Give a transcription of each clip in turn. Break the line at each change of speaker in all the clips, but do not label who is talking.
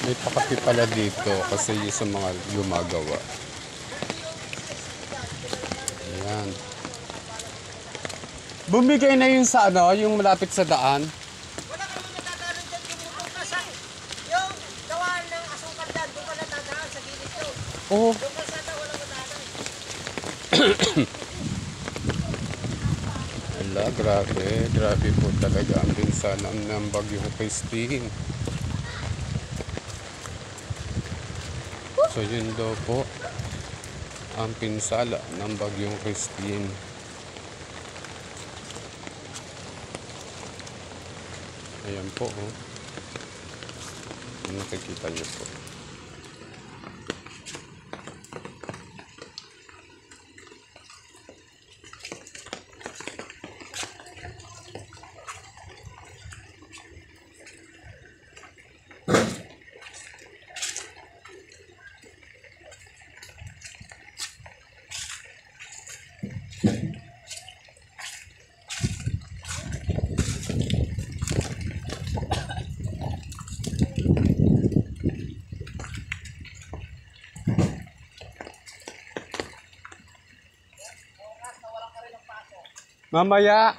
May pakapi pala dito kasi yung sa mga gumagawa. Ayan. Bumigay na yun sa ano, yung malapit sa daan.
Wala kang matatalan dyan yung motor ka sa... Yung gawaan ng asukal dyan, doon ka natatalan sa gilid yun.
Oo.
Doon ka sa walang matatalan.
Ala, grabe. Grabe po talaga ang binsanan ng Bagyong Christine. So yun daw po ang pinsala ng Bagyong Christine. Ayan po, oh. Nakikita niyo po. Mamaya.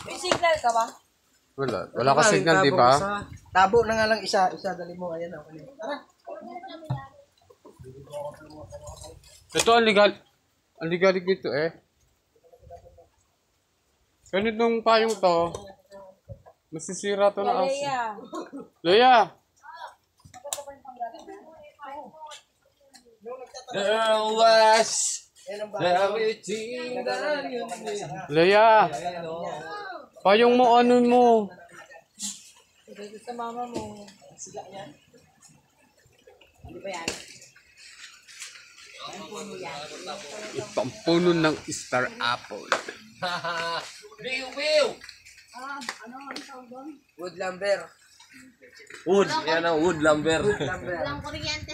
May signal ka ba?
Wala ka signal, di ba?
Tabo na nga lang isa dali mo. Ayan ako. Tara.
Ito ang legal. Ang legal dito eh. Ganitong payong to. Masisira to na aso. Leia!
There was everything that you need.
Leia! Payong mo, ano mo?
Sa mama mo. Sila yan. Ano ba yan?
Ito ang puno ng Star Apple.
Biw!
Wood lumber.
Wood! Yan ang wood lumber.
Lumber.
Walang kuryente